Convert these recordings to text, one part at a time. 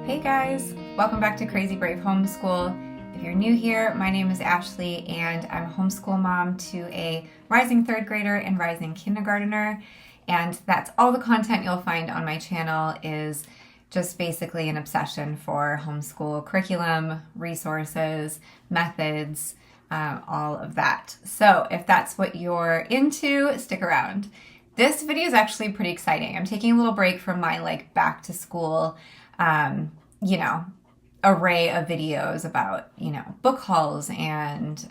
Hey guys, welcome back to Crazy Brave Homeschool. If you're new here, my name is Ashley and I'm a homeschool mom to a rising third grader and rising kindergartner. And that's all the content you'll find on my channel is just basically an obsession for homeschool curriculum, resources, methods, all of that. So if that's what you're into, stick around. This video is actually pretty exciting. I'm taking a little break from my back to school array of videos about, book hauls and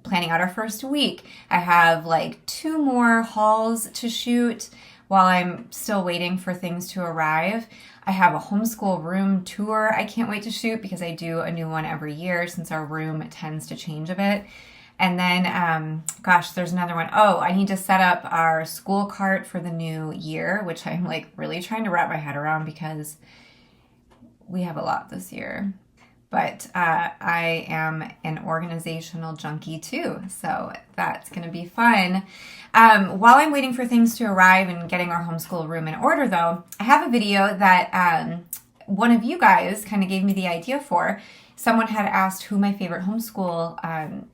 planning out our first week. I have 2 more hauls to shoot while I'm still waiting for things to arrive. I have a homeschool room tour I can't wait to shoot because I do a new one every year since our room tends to change a bit. And then, there's another one. Oh, I need to set up our school cart for the new year, which I'm really trying to wrap my head around because we have a lot this year. But I am an organizational junkie too, so that's going to be fun. While I'm waiting for things to arrive and getting our homeschool room in order, though, I have a video that one of you guys kind of gave me the idea for. Someone had asked who my favorite homeschool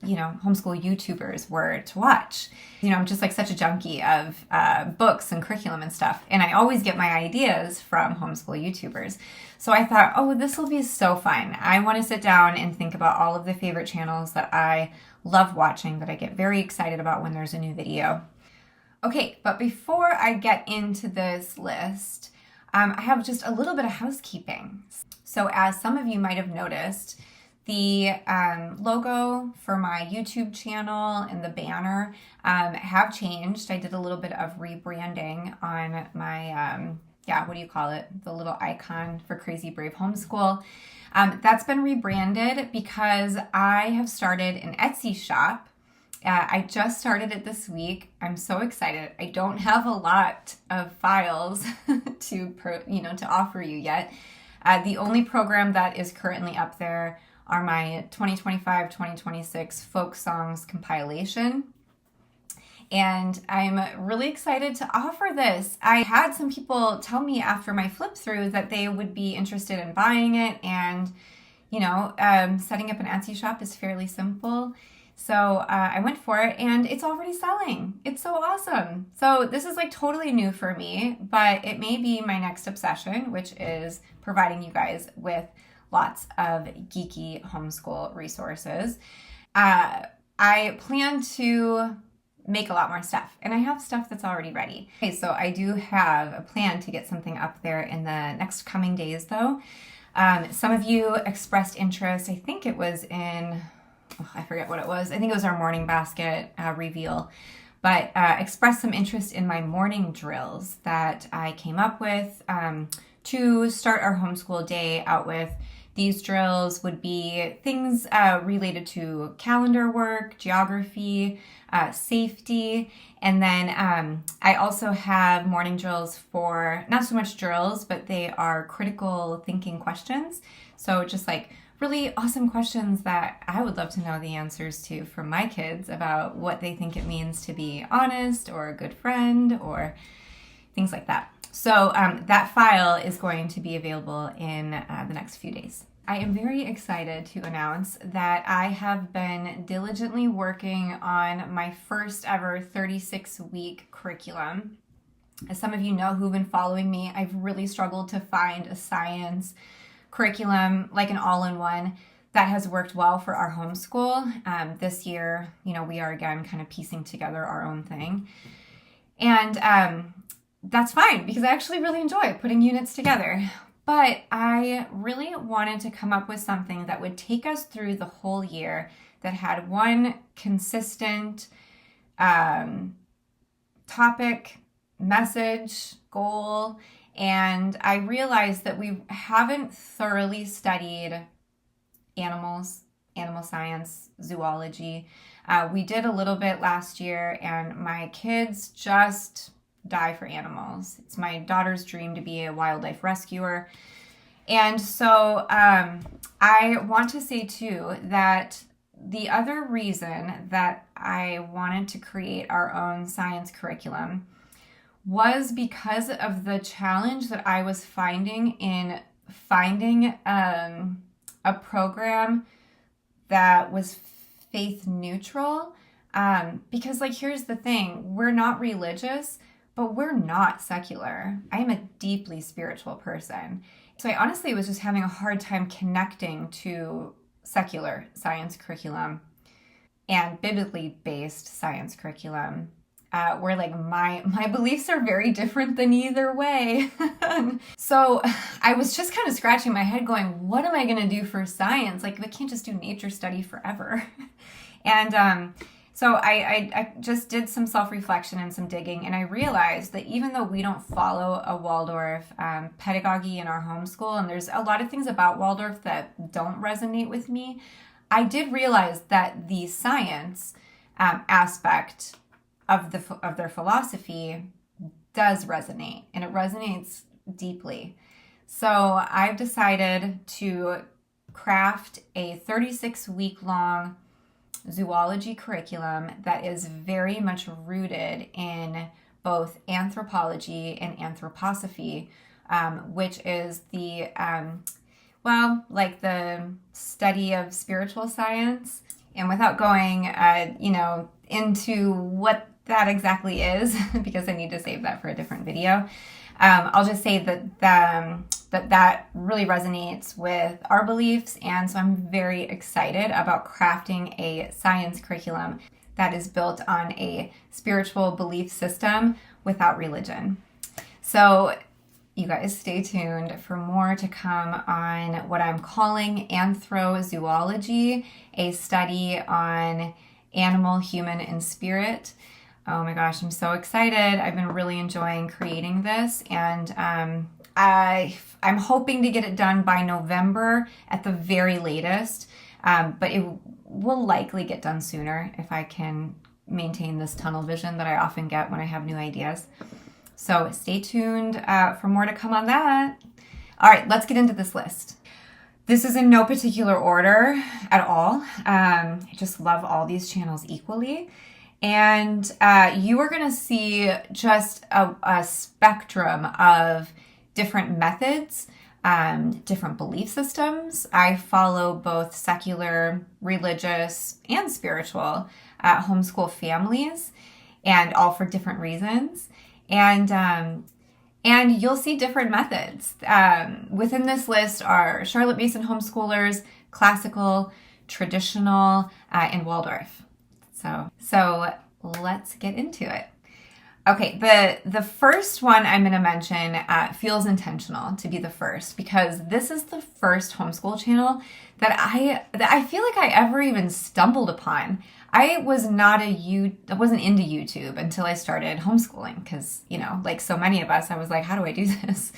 YouTubers were to watch. I'm just such a junkie of books and curriculum and stuff, and I always get my ideas from homeschool YouTubers. So I thought, oh, this will be so fun. I want to sit down and think about all of the favorite channels that I love watching, that I get very excited about when there's a new video. Okay, but before I get into this list, I have just a little bit of housekeeping. So as some of you might have noticed, the logo for my YouTube channel and the banner have changed. I did a little bit of rebranding on my, the little icon for Crazy Brave Homeschool. That's been rebranded because I have started an Etsy shop. I just started it this week. I'm so excited. I don't have a lot of files to offer you yet. The only program that is currently up there are my 2025-2026 folk songs compilation. And I'm really excited to offer this. I had some people tell me after my flip through that they would be interested in buying it. And, setting up an Etsy shop is fairly simple. So I went for it and it's already selling. It's so awesome. So this is totally new for me, but it may be my next obsession, which is providing you guys with lots of geeky homeschool resources. I plan to make a lot more stuff, and I have stuff that's already ready. Okay, so I do have a plan to get something up there in the next coming days though. Some of you expressed interest. I think it was in, I forget what it was. I think it was our morning basket reveal, but expressed some interest in my morning drills that I came up with to start our homeschool day out with. These drills would be things related to calendar work, geography, safety, and then I also have morning drills for not so much drills, but they are critical thinking questions. So just really awesome questions that I would love to know the answers to from my kids about what they think it means to be honest or a good friend or things like that. So that file is going to be available in the next few days. I am very excited to announce that I have been diligently working on my first ever 36-week curriculum. As some of you know who've been following me, I've really struggled to find a science curriculum, an all-in-one, that has worked well for our homeschool. This year, we are again kind of piecing together our own thing. And that's fine because I actually really enjoy putting units together. But I really wanted to come up with something that would take us through the whole year, that had one consistent topic, message, goal. And I realized that we haven't thoroughly studied animals, animal science, zoology. We did a little bit last year, and my kids just die for animals. It's my daughter's dream to be a wildlife rescuer. And so I want to say too that the other reason that I wanted to create our own science curriculum was because of the challenge that I was finding in finding a program that was faith neutral, because like, here's the thing, we're not religious, but we're not secular. I am a deeply spiritual person. So I honestly was just having a hard time connecting to secular science curriculum and biblically based science curriculum, where like my beliefs are very different than either way. So I was just kind of scratching my head going, what am I going to do for science? Like, we can't just do nature study forever. And so I just did some self-reflection and some digging, and I realized that even though we don't follow a Waldorf pedagogy in our homeschool, and there's a lot of things about Waldorf that don't resonate with me, I did realize that the science aspect of their philosophy does resonate, and it resonates deeply. So I've decided to craft a 36-week-long zoology curriculum that is very much rooted in both anthropology and anthroposophy, which is the like the study of spiritual science. And without going, into what that exactly is, because I need to save that for a different video, I'll just say that really resonates with our beliefs. And so I'm very excited about crafting a science curriculum that is built on a spiritual belief system without religion. So you guys stay tuned for more to come on what I'm calling anthrozoology, a study on animal, human, and spirit. Oh my gosh, I'm so excited. I've been really enjoying creating this, and I'm hoping to get it done by November at the very latest, but it will likely get done sooner if I can maintain this tunnel vision that I often get when I have new ideas. So stay tuned for more to come on that. All right, let's get into this list. This is in no particular order at all. I just love all these channels equally. And you are going to see just a spectrum of different methods, different belief systems. I follow both secular, religious, and spiritual homeschool families, and all for different reasons. And you'll see different methods. Within this list are Charlotte Mason homeschoolers, classical, traditional, and Waldorf. So let's get into it. Okay, the first one I'm going to mention feels intentional to be the first, because this is the first homeschool channel that I feel like I ever even stumbled upon. I wasn't into YouTube until I started homeschooling, because, like so many of us, I was like, how do I do this?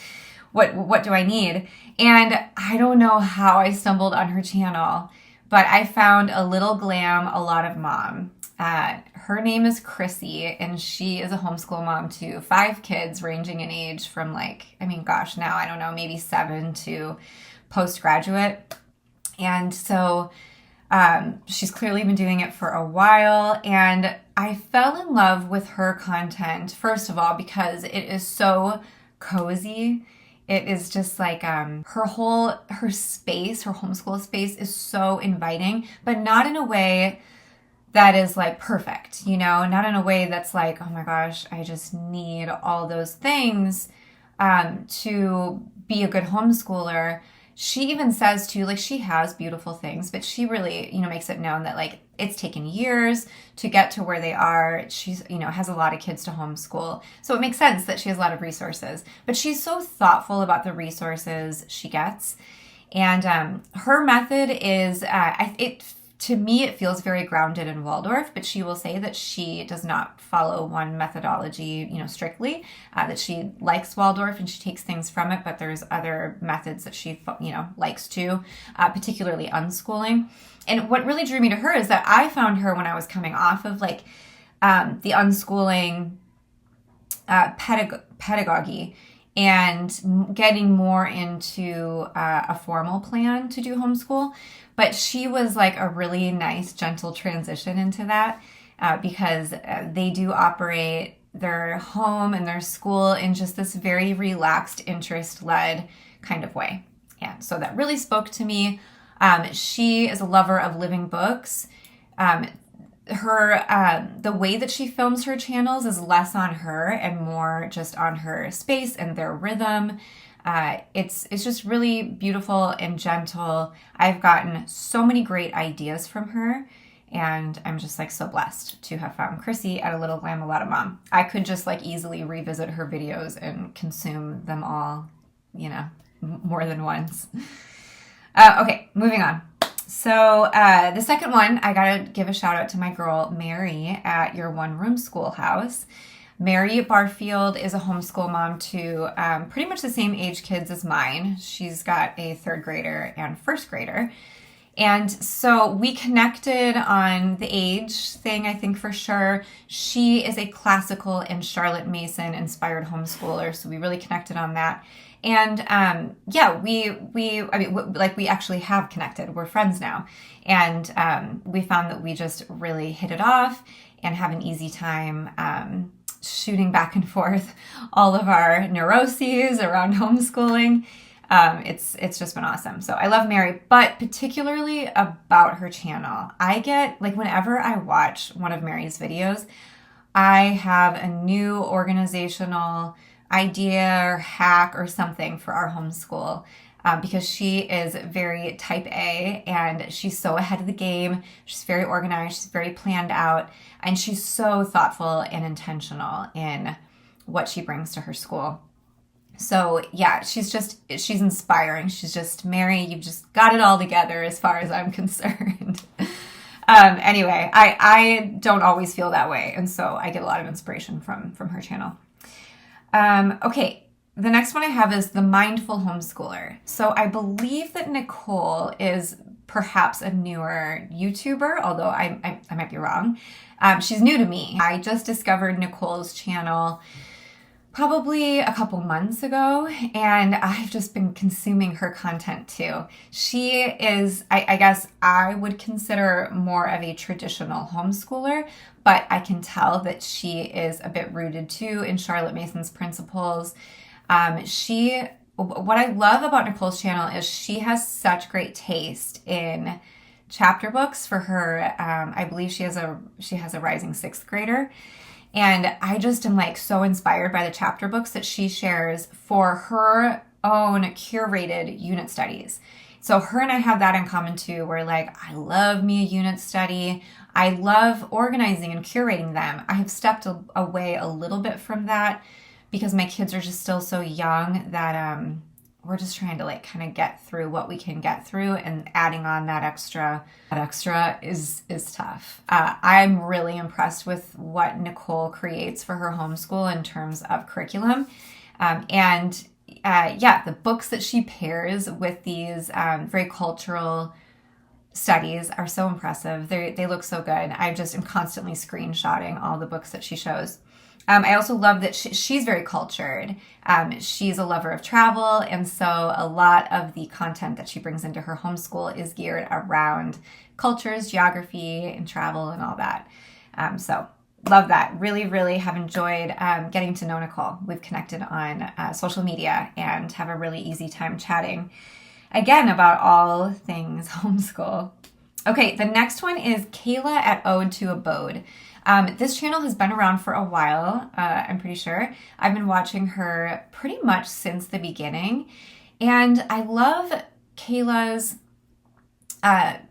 What do I need? And I don't know how I stumbled on her channel, but I found Alittleglam Alotofmom. Her name is Chrissy, and she is a homeschool mom to 5 kids ranging in age from now I don't know, maybe 7 to postgraduate. And so she's clearly been doing it for a while, and I fell in love with her content, first of all, because it is so cozy. It is just like her space, her homeschool space is so inviting, but not in a way that is like perfect, not in a way that's like, oh my gosh, I just need all those things to be a good homeschooler. She even says too, like, she has beautiful things, but she really, makes it known that like it's taken years to get to where they are. She's, has a lot of kids to homeschool. So it makes sense that she has a lot of resources, but she's so thoughtful about the resources she gets. And her method is, to me, it feels very grounded in Waldorf, but she will say that she does not follow one methodology, strictly, that she likes Waldorf and she takes things from it, but there's other methods that she, likes too, particularly unschooling. And what really drew me to her is that I found her when I was coming off of the unschooling pedagogy and getting more into a formal plan to do homeschool. But she was like a really nice, gentle transition into that because they do operate their home and their school in just this very relaxed, interest-led kind of way. And so that really spoke to me. She is a lover of living books. The way that she films her channels is less on her and more just on her space and their rhythm. It's just really beautiful and gentle. I've gotten so many great ideas from her, and I'm just like so blessed to have found Chrissy at Alittleglam Alotofmom. I could just like easily revisit her videos and consume them all, you know, more than once. Okay, moving on. So the second one, I gotta give a shout out to my girl, Mary, at Your One Room Schoolhouse. Mary Barfield is a homeschool mom to pretty much the same age kids as mine. She's got a 3rd grader and 1st grader. And so we connected on the age thing, I think for sure. She is a classical and Charlotte Mason inspired homeschooler, so we really connected on that. And yeah, we actually have connected. We're friends now. And we found that we just really hit it off and have an easy time shooting back and forth all of our neuroses around homeschooling. It's just been awesome. So I love Mary, but particularly about her channel. I get, like, whenever I watch one of Mary's videos, I have a new organizational idea or hack or something for our homeschool, because she is very type A and she's so ahead of the game. She's very organized, she's very planned out, and she's so thoughtful and intentional in what she brings to her school. So yeah, she's inspiring. She's just, Mary, you've just got it all together as far as I'm concerned. Anyway, I don't always feel that way, and so I get a lot of inspiration from her channel. Okay, the next one I have is the Mindful Homeschooler. So I believe that Nicole is perhaps a newer YouTuber, although I might be wrong. She's new to me. I just discovered Nicole's channel probably a couple months ago, and I've just been consuming her content too. She is, I guess I would consider more of a traditional homeschooler, but I can tell that she is a bit rooted too in Charlotte Mason's principles. What I love about Nicole's channel is she has such great taste in chapter books for her. I believe she has a rising 6th grader. And I just am like so inspired by the chapter books that she shares for her own curated unit studies. So her and I have that in common too, where like, I love me a unit study. I love organizing and curating them. I have stepped away a little bit from that because my kids are just still so young that we're just trying to like kind of get through what we can get through, and adding on that extra is tough. I'm really impressed with what Nicole creates for her homeschool in terms of curriculum. The books that she pairs with these very cultural studies are so impressive. They look so good. I just am constantly screenshotting all the books that she shows. I also love that she's very cultured. She's a lover of travel, and so a lot of the content that she brings into her homeschool is geared around cultures, geography, and travel and all that. So love that. Really, really have enjoyed getting to know Nicole. We've connected on social media and have a really easy time chatting, again, about all things homeschool. Okay, the next one is Kayla at Ode to Abode. This channel has been around for a while, I'm pretty sure. I've been watching her pretty much since the beginning, and I love Kayla's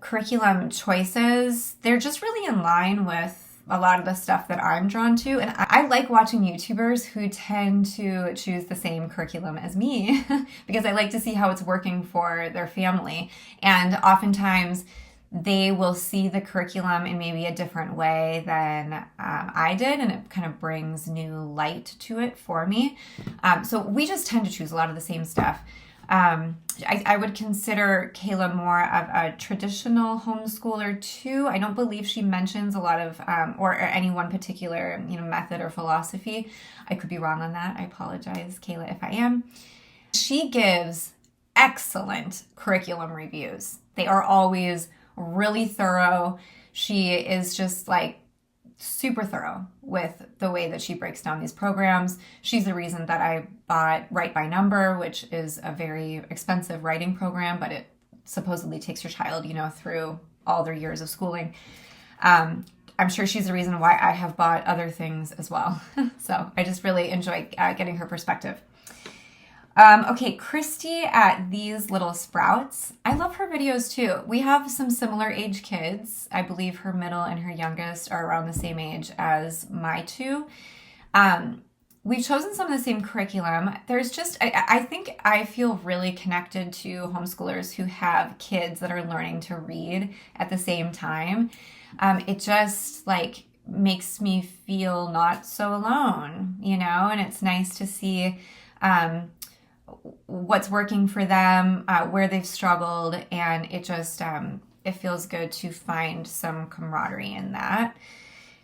curriculum choices. They're just really in line with a lot of the stuff that I'm drawn to, and I like watching YouTubers who tend to choose the same curriculum as me because I like to see how it's working for their family, and oftentimes they will see the curriculum in maybe a different way than I did, and it kind of brings new light to it for me. So we just tend to choose a lot of the same stuff. I would consider Kayla more of a traditional homeschooler too. I don't believe she mentions a lot of, or any one particular, method or philosophy. I could be wrong on that. I apologize, Kayla, if I am. She gives excellent curriculum reviews. They are always really thorough. She is just like super thorough with the way that she breaks down these programs. She's the reason that I bought Write by Number, which is a very expensive writing program, but it supposedly takes your child, through all their years of schooling. I'm sure she's the reason why I have bought other things as well. So I just really enjoy getting her perspective. Okay, Christy at These Little Sprouts. I love her videos too. We have some similar age kids. I believe her middle and her youngest are around the same age as my two. We've chosen some of the same curriculum. There's just, I think I feel really connected to homeschoolers who have kids that are learning to read at the same time. It just makes me feel not so alone, and it's nice to see what's working for them, where they've struggled, and it just, it feels good to find some camaraderie in that.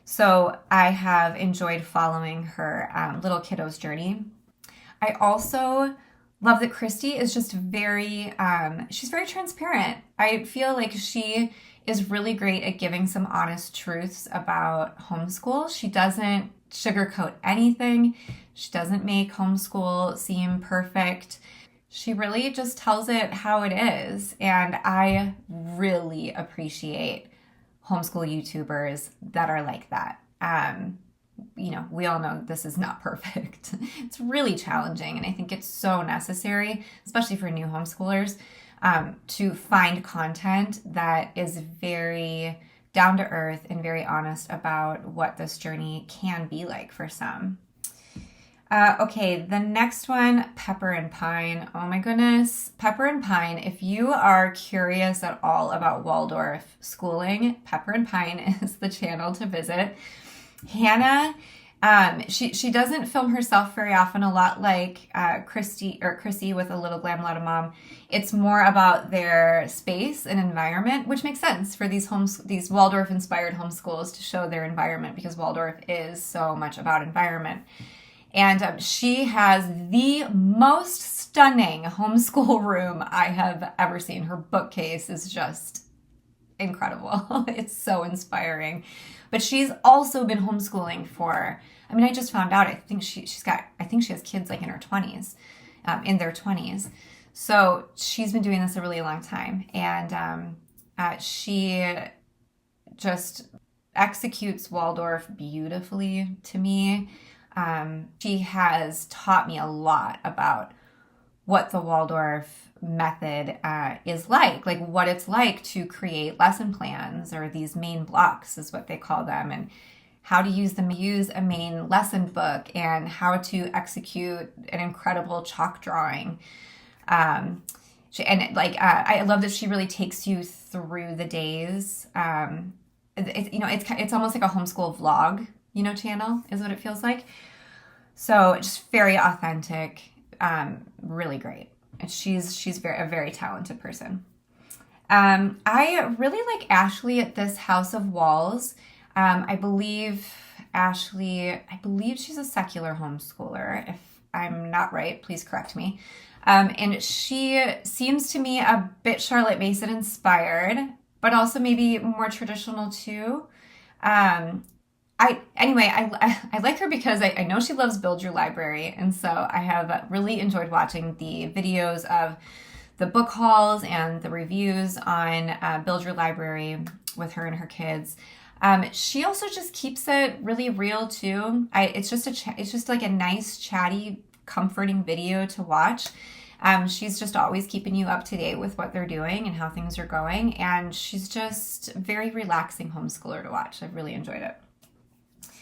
So I have enjoyed following her little kiddo's journey. I also love that Christy is just she's very transparent. I feel like she is really great at giving some honest truths about homeschool. She doesn't sugarcoat anything. She doesn't make homeschool seem perfect. She really just tells it how it is. And I really appreciate homeschool YouTubers that are like that. We all know this is not perfect. It's really challenging, and I think it's so necessary, especially for new homeschoolers, to find content that is very down to earth and very honest about what this journey can be like for some. Okay, the next one, Pepper and Pine. Oh my goodness, Pepper and Pine. If you are curious at all about Waldorf schooling, Pepper and Pine is the channel to visit. Hannah, she doesn't film herself very often, a lot like Chrissy with Alittleglam Alotofmom. It's more about their space and environment, which makes sense for these Waldorf-inspired homeschools to show their environment, because Waldorf is so much about environment. And she has the most stunning homeschool room I have ever seen. Her bookcase is just incredible. It's so inspiring. But she's also been homeschooling I just found out, I think she has kids in her 20s, in their 20s. So she's been doing this a really long time. And she just executes Waldorf beautifully to me. She has taught me a lot about what the Waldorf method is like what it's like to create lesson plans, or these main blocks is what they call them, and how to use a main lesson book, and how to execute an incredible chalk drawing. I love that she really takes you through the days. It's almost like a homeschool vlog, channel is what it feels like. So just very authentic, really great. And she's a very talented person. I really like Ashley at This House of Walls. I believe she's a secular homeschooler. If I'm not right, please correct me. And she seems to me a bit Charlotte Mason inspired, but also maybe more traditional too. I like her because I know she loves Build Your Library, and so I have really enjoyed watching the videos of the book hauls and the reviews on Build Your Library with her and her kids. She also just keeps it really real too. It's just like a nice, chatty, comforting video to watch. She's just always keeping you up to date with what they're doing and how things are going, and she's just a very relaxing homeschooler to watch. I've really enjoyed it.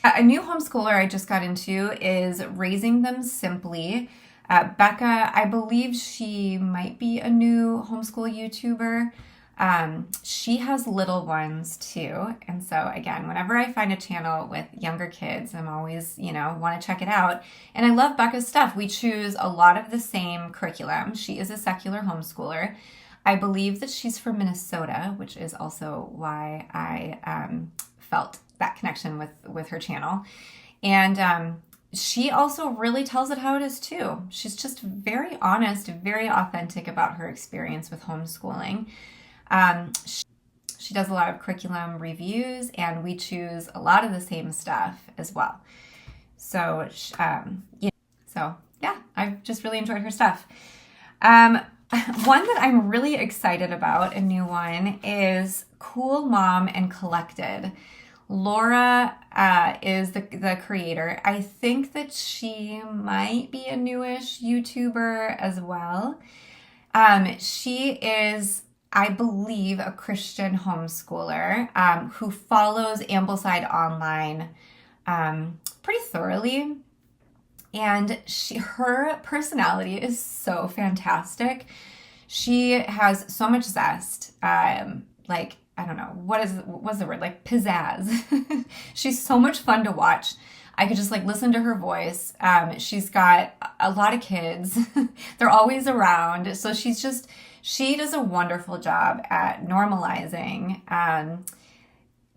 A new homeschooler I just got into is Raising Them Simply. Becca, I believe she might be a new homeschool YouTuber. She has little ones too. And so again, whenever I find a channel with younger kids, I'm always, want to check it out. And I love Becca's stuff. We choose a lot of the same curriculum. She is a secular homeschooler. I believe that she's from Minnesota, which is also why I felt that connection with her channel. And she also really tells it how it is too. She's just very honest, very authentic about her experience with homeschooling. She does a lot of curriculum reviews, and we choose a lot of the same stuff as well. So, yeah, I've just really enjoyed her stuff. One that I'm really excited about, a new one, is Coolmom Collected. Laura is the creator. I think that she might be a newish YouTuber as well. She is, I believe, a Christian homeschooler who follows Ambleside online pretty thoroughly. And her personality is so fantastic. She has so much zest, like, I don't know, what's the word? Like pizzazz. She's so much fun to watch. I could just like listen to her voice. She's got a lot of kids. They're always around. So she does a wonderful job at normalizing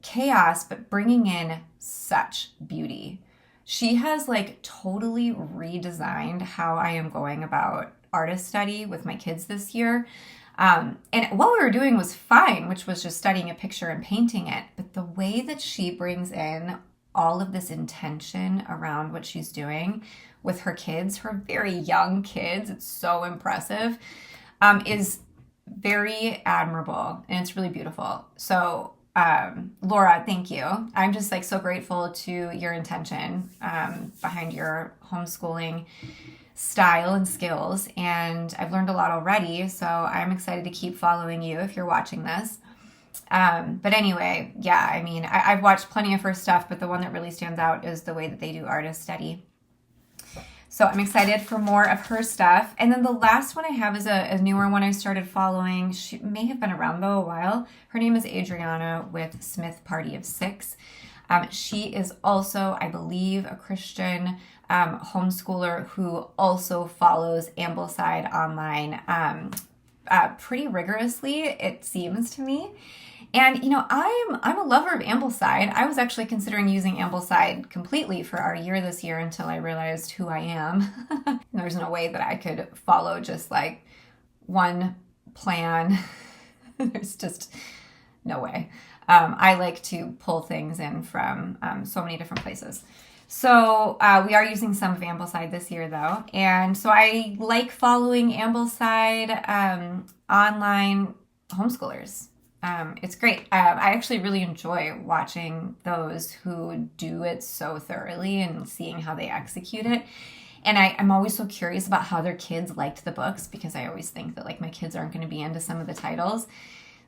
chaos, but bringing in such beauty. She has like totally redesigned how I am going about artist study with my kids this year. And what we were doing was fine, which was just studying a picture and painting it. But the way that she brings in all of this intention around what she's doing with her kids, her very young kids, it's so impressive, is very admirable, and it's really beautiful. So Laura, thank you. I'm just like so grateful to your intention behind your homeschooling style and skills, and I've learned a lot already, so I'm excited to keep following you if you're watching this. But anyway, yeah, I mean, I've watched plenty of her stuff, but the one that really stands out is the way that they do artist study. So I'm excited for more of her stuff. And then the last one I have is a newer one I started following. She may have been around though a while. Her name is Adriana with Smith Party of Six. She is also, I believe, a Christian homeschooler who also follows Ambleside online pretty rigorously, it seems to me. And, you know, I'm a lover of Ambleside. I was actually considering using Ambleside completely for our year this year until I realized who I am. There's no way that I could follow just like one plan. There's just no way. I like to pull things in from so many different places. So we are using some of Ambleside this year though. And so I like following Ambleside online homeschoolers. It's great. I actually really enjoy watching those who do it so thoroughly and seeing how they execute it. And I'm always so curious about how their kids liked the books, because I always think that like my kids aren't going to be into some of the titles.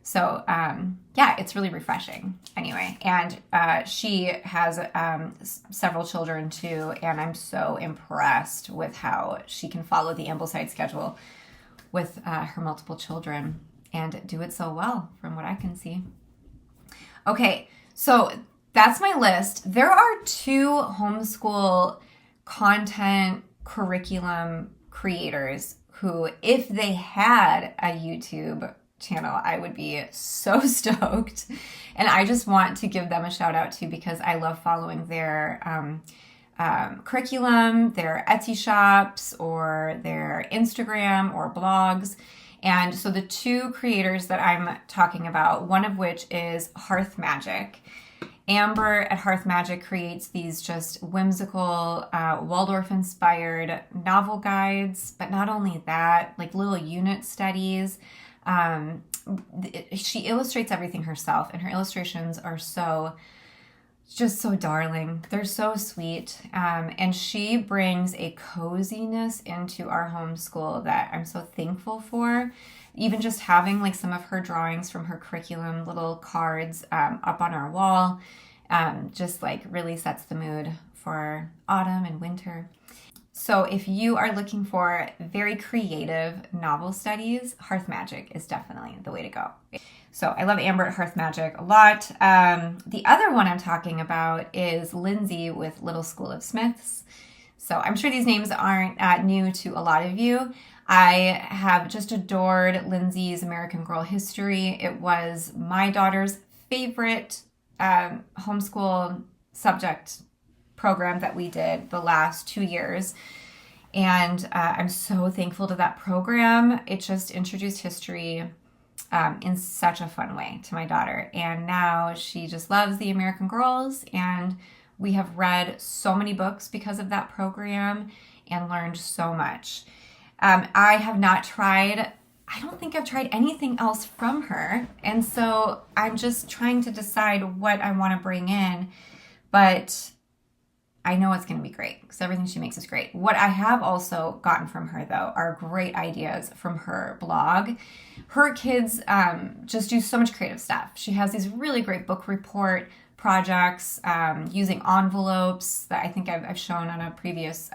So yeah, it's really refreshing. Anyway, and she has several children too, and I'm so impressed with how she can follow the Ambleside schedule with her multiple children and do it so well from what I can see. Okay, so that's my list. There are 2 homeschool content curriculum creators who, if they had a YouTube channel, I would be so stoked. And I just want to give them a shout out too, because I love following their curriculum, their Etsy shops, or their Instagram or blogs. And so the 2 creators that I'm talking about, one of which is Hearth Magic. Amber at Hearth Magic creates these just whimsical Waldorf-inspired novel guides, but not only that, like little unit studies. She illustrates everything herself, and her illustrations are just so darling. They're so sweet. And she brings a coziness into our homeschool that I'm so thankful for. Even just having like some of her drawings from her curriculum, little cards up on our wall, just like really sets the mood for autumn and winter. So if you are looking for very creative novel studies, Hearth Magic is definitely the way to go. So I love Amber at Hearth Magic a lot. The other one I'm talking about is Lindsay with Little School of Smiths. So I'm sure these names aren't new to a lot of you. I have just adored Lindsay's American Girl History. It was my daughter's favorite homeschool subject program that we did the last 2 years. And I'm so thankful to that program. It just introduced history in such a fun way to my daughter. And now she just loves the American Girls, and we have read so many books because of that program and learned so much. I have not tried, I don't think I've tried anything else from her. And so I'm just trying to decide what I want to bring in, but I know it's going to be great because everything she makes is great. What I have also gotten from her, though, are great ideas from her blog. Her kids just do so much creative stuff. She has these really great book report projects using envelopes that I think I've shown on a previous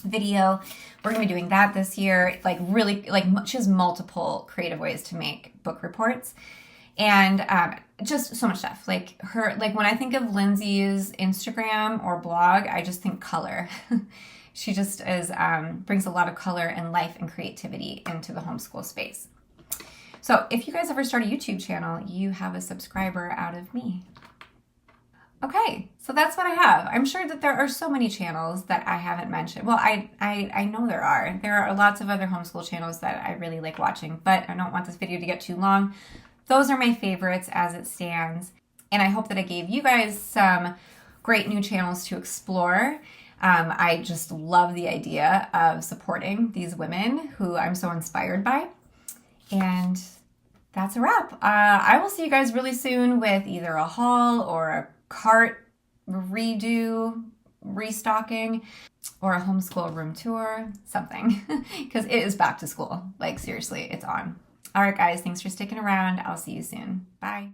video. We're going to be doing that this year. Like really, like she has multiple creative ways to make book reports. And just so much stuff. Like when I think of Lindsay's Instagram or blog, I just think color. She just brings a lot of color and life and creativity into the homeschool space. So if you guys ever start a YouTube channel, you have a subscriber out of me. Okay, so that's what I have. I'm sure that there are so many channels that I haven't mentioned. Well, I know there are. There are lots of other homeschool channels that I really like watching, but I don't want this video to get too long. Those are my favorites as it stands. And I hope that I gave you guys some great new channels to explore. I just love the idea of supporting these women who I'm so inspired by. And that's a wrap. I will see you guys really soon with either a haul or a cart redo, restocking, or a homeschool room tour, something. Because it is back to school. Like seriously, it's on. All right, guys, thanks for sticking around. I'll see you soon. Bye.